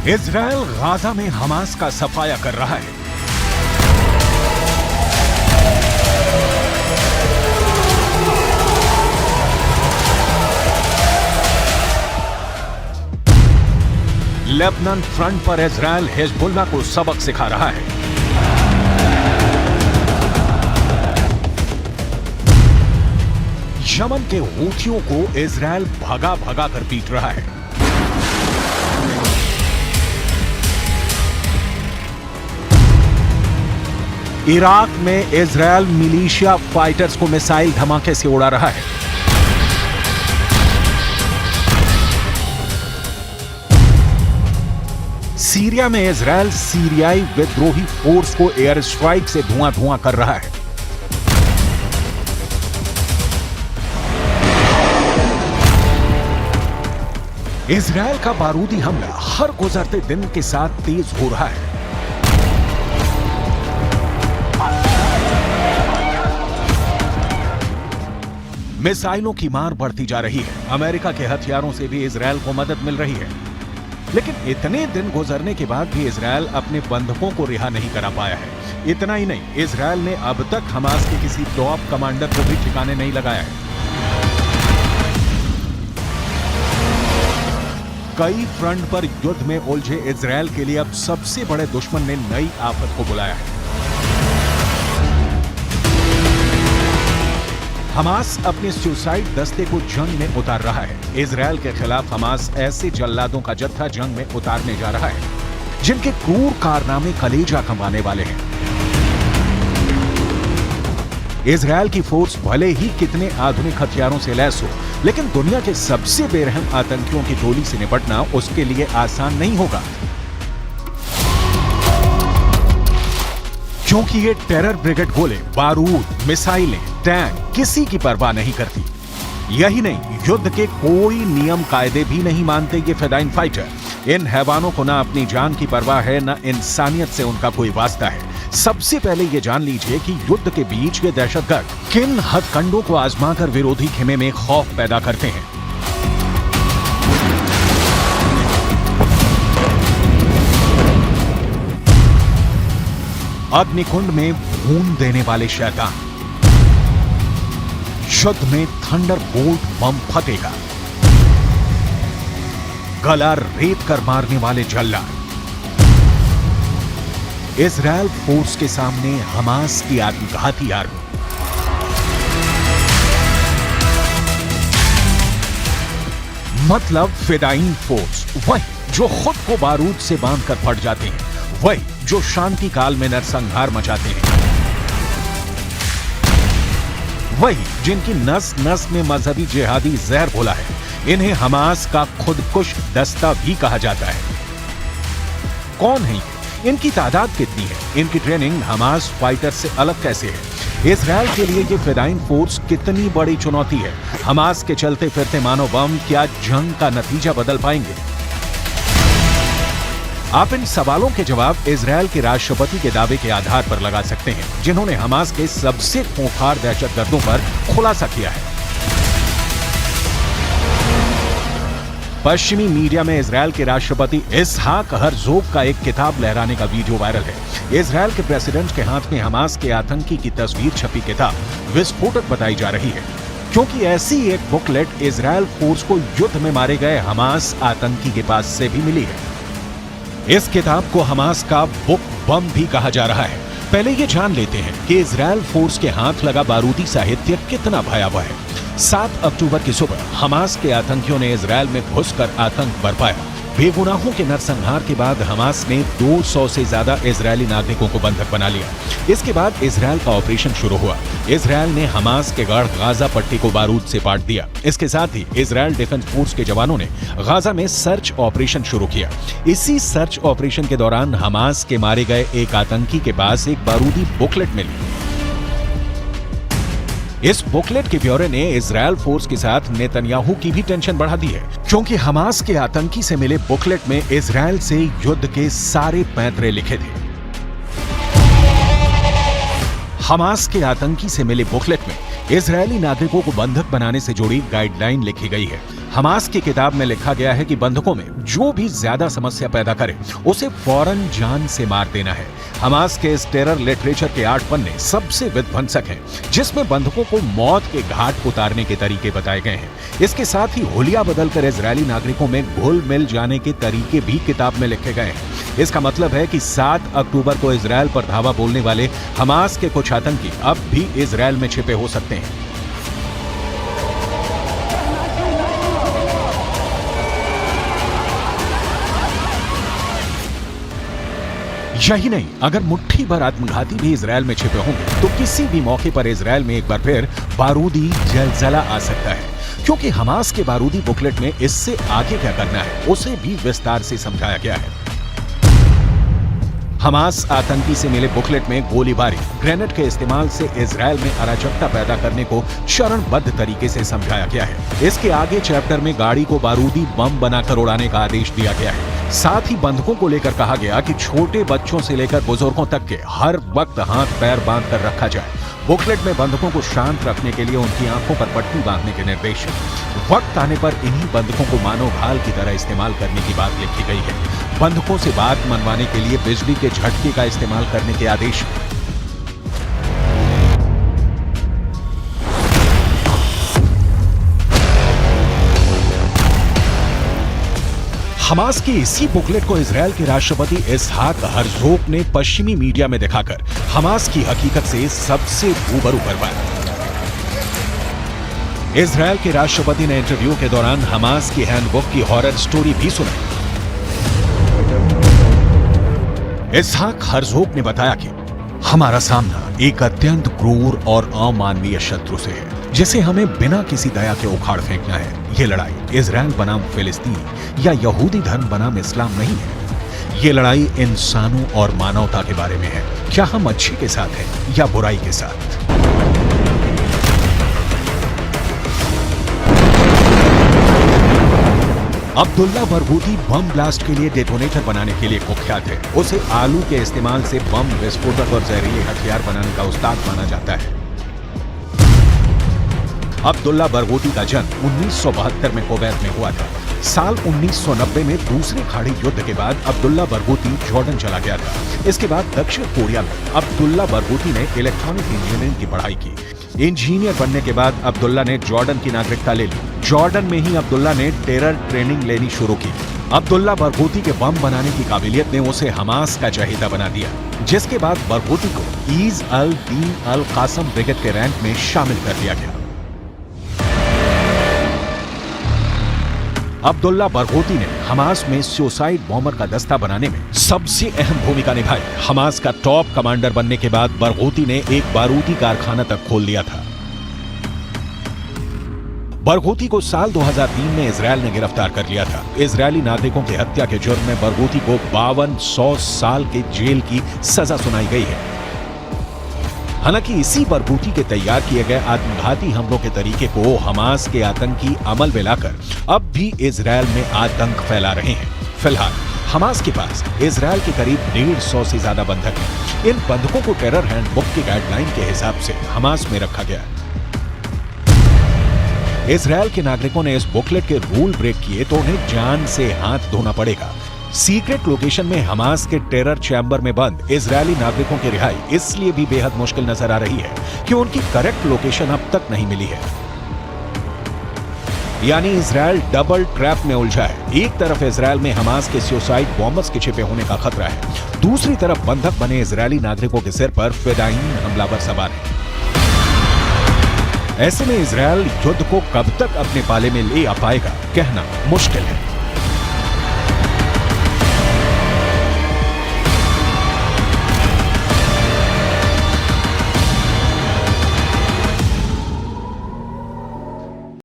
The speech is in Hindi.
इजराइल गाजा में हमास का सफाया कर रहा है। लेबनान फ्रंट पर इजराइल हिजबुल्लाह को सबक सिखा रहा है। यमन के हूथियों को इजराइल भगा भगा कर पीट रहा है। इराक में इजराइल मिलिशिया फाइटर्स को मिसाइल धमाके से उड़ा रहा है। सीरिया में इजराइल सीरियाई विद्रोही फोर्स को एयर स्ट्राइक से धुआं धुआं कर रहा है। इजराइल का बारूदी हमला हर गुजरते दिन के साथ तेज हो रहा है। मिसाइलों की मार बढ़ती जा रही है। अमेरिका के हथियारों से भी इजराइल को मदद मिल रही है, लेकिन इतने दिन गुजरने के बाद भी इजराइल अपने बंधकों को रिहा नहीं करा पाया है। इतना ही नहीं, इजराइल ने अब तक हमास के किसी टॉप कमांडर को भी ठिकाने नहीं लगाया है। कई फ्रंट पर युद्ध में उलझे इजराइल के लिए अब सबसे बड़े दुश्मन ने नई आफत को बुलाया है। हमास अपने सुसाइड दस्ते को जंग में उतार रहा है। इजराइल के खिलाफ हमास ऐसे जल्लादों का जत्था जंग में उतारने जा रहा है जिनके क्रूर कारनामे कलेजा कमाने वाले हैं। इजराइल की फोर्स भले ही कितने आधुनिक हथियारों से लैस हो, लेकिन दुनिया के सबसे बेरहम आतंकियों की टोली से निपटना उसके लिए आसान नहीं होगा, क्योंकि ये टेरर ब्रिगेड गोले, बारूद, मिसाइलें, टैंक किसी की परवाह नहीं करती। यही नहीं, युद्ध के कोई नियम कायदे भी नहीं मानते ये फिदाइन फाइटर। इन हैवानों को ना अपनी जान की परवाह है, ना इंसानियत से उनका कोई वास्ता है। सबसे पहले ये जान लीजिए कि युद्ध के बीच ये दहशतगर्द किन हथकंडों को आजमाकर विरोधी खेमे में खौफ पैदा करते हैं। अग्निकुंड में भून देने वाले शैतान, युद्ध में थंडरबोल्ट बम फटेगा, गला रेत कर मारने वाले जल्लाद। इजराइल फोर्स के सामने हमास की आत्मघाती आर्मी। मतलब फिदाइन फोर्स, वही जो खुद को बारूद से बांधकर फट जाते हैं, वही जो शांति काल में नरसंहार मचाते हैं, वही जिनकी नस नस में मजहबी जिहादी जहर घोला है। इन्हें हमास का खुदकुश दस्ता भी कहा जाता है। कौन है ये? इनकी तादाद कितनी है? इनकी ट्रेनिंग हमास फाइटर से अलग कैसे है? इजराइल के लिए ये फिदाइन फोर्स कितनी बड़ी चुनौती है? हमास के चलते फिरते मानव बम क्या जंग का नतीजा बदल पाएंगे? आप इन सवालों के जवाब इजराइल के राष्ट्रपति के दावे के आधार पर लगा सकते हैं, जिन्होंने हमास के सबसे खूंखार दहशतगर्दों पर खुलासा किया है। पश्चिमी मीडिया में इजराइल के राष्ट्रपति इसहाक हर्जोग का एक किताब लहराने का वीडियो वायरल है। इजराइल के प्रेसिडेंट के हाथ में हमास के आतंकी की तस्वीर छपी किताब विस्फोटक बताई जा रही है, क्योंकि ऐसी एक बुकलेट इजराइल फोर्स को युद्ध में मारे गए हमास आतंकी के पास से भी मिली है। इस किताब को हमास का बुक बम भी कहा जा रहा है। पहले ये जान लेते हैं कि इजराइल फोर्स के हाथ लगा बारूदी साहित्य कितना भयावह है। 7 अक्टूबर की सुबह हमास के आतंकियों ने इजराइल में घुसकर आतंक बरपाया। बेगुनाहों के नरसंहार के बाद हमास ने 200 से ज्यादा इजरायली नागरिकों को बंधक बना लिया। इसके बाद इजराइल का ऑपरेशन शुरू हुआ। इजराइल ने हमास के गढ़ गाजा पट्टी को बारूद से पाट दिया। इसके साथ ही इजराइल डिफेंस फोर्स के जवानों ने गाजा में सर्च ऑपरेशन शुरू किया। इसी सर्च ऑपरेशन के दौरान हमास के मारे गए एक आतंकी के पास एक बारूदी बुकलेट मिली। इस बुकलेट के ब्यौरे ने इजराइल फोर्स के साथ नेतन्याहू की भी टेंशन बढ़ा दी है, क्योंकि हमास के आतंकी से मिले बुकलेट में इजराइल से युद्ध के सारे पैंतरे लिखे थे। हमास के आतंकी से मिले बुकलेट में इजरायली नागरिकों को बंधक बनाने से जुड़ी गाइडलाइन लिखी गई है। हमास की किताब में लिखा गया है कि बंधकों में जो भी ज्यादा समस्या पैदा करे उसे फौरन जान से मार देना है। हमास के इस टेरर लिटरेचर के 8 पन्ने सबसे विध्वंसक हैं, जिसमें बंधकों को मौत के घाट उतारने के तरीके बताए गए हैं। इसके साथ ही हुलिया बदलकर इजरायली नागरिकों में घुल मिल जाने के तरीके भी किताब में लिखे गए हैं। इसका मतलब है कि 7 अक्टूबर को इजरायल पर धावा बोलने वाले हमास के कुछ आतंकी अब भी इजरायल में छिपे हो सकते हैं। यही नहीं, अगर मुट्ठी भर आत्मघाती भी इजरायल में छिपे होंगे तो किसी भी मौके पर इजरायल में एक बार फिर बारूदी जलजला आ सकता है, क्योंकि हमास के बारूदी बुकलेट में इससे आगे क्या करना है उसे भी विस्तार से समझाया गया है। हमास आतंकी से मिले बुकलेट में गोलीबारी, ग्रेनेड के इस्तेमाल से इजरायल में अराजकता पैदा करने को चरणबद्ध तरीके से समझाया गया है। इसके आगे चैप्टर में गाड़ी को बारूदी बम बनाकर उड़ाने का आदेश दिया गया है। साथ ही बंधकों को लेकर कहा गया कि छोटे बच्चों से लेकर बुजुर्गों तक के हर वक्त हाथ पैर बांध कर रखा जाए। बुकलेट में बंधकों को शांत रखने के लिए उनकी आंखों पर पट्टी बांधने के निर्देश हैं। वक्त आने पर इन्हीं बंधकों को मानव ढाल की तरह इस्तेमाल करने की बात लिखी गई है। बंधकों से बात मनवाने के लिए बिजली के झटके का इस्तेमाल करने के आदेश हैं। हमास की इसी बुकलेट को इजरायल के राष्ट्रपति इसहाक हर्जोग ने पश्चिमी मीडिया में दिखाकर हमास की हकीकत से सबसे रूबरू करवाया। इजरायल के राष्ट्रपति ने इंटरव्यू के दौरान हमास की हैंडबुक की हॉरर स्टोरी भी सुनाई। इसहाक हर्जोग ने बताया कि हमारा सामना एक अत्यंत क्रूर और अमानवीय शत्रु से है, जिसे हमें बिना किसी दया के उखाड़ फेंकना है। ये लड़ाई इजरायल बनाम फिलिस्तीन या यहूदी धर्म बनाम इस्लाम नहीं है। ये लड़ाई इंसानों और मानवता के बारे में है। क्या हम अच्छे के साथ हैं या बुराई के साथ? अब्दुल्ला बरगूती बम ब्लास्ट के लिए डेटोनेटर बनाने के लिए कुख्यात है। उसे आलू के इस्तेमाल से बम विस्फोटक और जहरीले हथियार बनाने का उस्ताद माना जाता है। अब्दुल्ला बरगूती का जन्म 1972 में कुवैत में हुआ था। साल 1990 में दूसरे खाड़ी युद्ध के बाद अब्दुल्ला बरगूती जॉर्डन चला गया था। इसके बाद दक्षिण कोरिया में अब्दुल्ला बरगूती ने इलेक्ट्रॉनिक इंजीनियरिंग की पढ़ाई की। इंजीनियर बनने के बाद अब्दुल्ला ने जॉर्डन की नागरिकता ले ली। जॉर्डन में ही अब्दुल्ला ने टेरर ट्रेनिंग लेनी शुरू की। अब्दुल्ला बरगूती के बम बनाने की काबिलियत ने उसे हमास का चहेता बना दिया, जिसके बाद बरगूती को ईज अल दीन अल कासम ब्रिगेड के रैंक में शामिल कर दिया गया। अब्दुल्ला बरगूती ने हमास में सुसाइड बॉम्बर का दस्ता बनाने में सबसे अहम भूमिका निभाई। हमास का टॉप कमांडर बनने के बाद बरगूती ने एक बारूदी कारखाना तक खोल दिया था। बरगूती को साल 2003 में इजरायल ने गिरफ्तार कर लिया था। इजरायली नागरिकों की हत्या के जुर्म में बरगूती को 5200 साल के जेल की सजा सुनाई गई है। हालांकि इसी बरगूती के तैयार किए गए आत्मघाती हमलों के तरीके को हमास के आतंकी अमल में लाकर अब भी इजरायल में आतंक फैला रहे हैं। फिलहाल हमास के पास इजरायल के करीब 150 से ज्यादा बंधक हैं। इन बंधकों को टेरर हैंडबुक की गाइडलाइन के हिसाब से हमास में रखा गया। इजरायल के नागरिकों ने इस बुकलेट के रूल ब्रेक किए तो उन्हें जान से हाथ धोना पड़ेगा। सीक्रेट लोकेशन में हमास के टेरर चैम्बर में बंद इजरायली नागरिकों की रिहाई इसलिए भी बेहद मुश्किल नजर आ रही है कि उनकी करेक्ट लोकेशन अब तक नहीं मिली है। यानी इजरायल डबल ट्रैप में उलझा है। एक तरफ इजरायल में हमास के सुसाइड बॉम्बर्स के छिपे होने का खतरा है, दूसरी तरफ बंधक बने इजरायली नागरिकों के सिर पर फिदायीन हमलावर सवार है। ऐसे में इजरायल युद्ध को कब तक अपने पाले में ले आ पाएगा कहना मुश्किल है।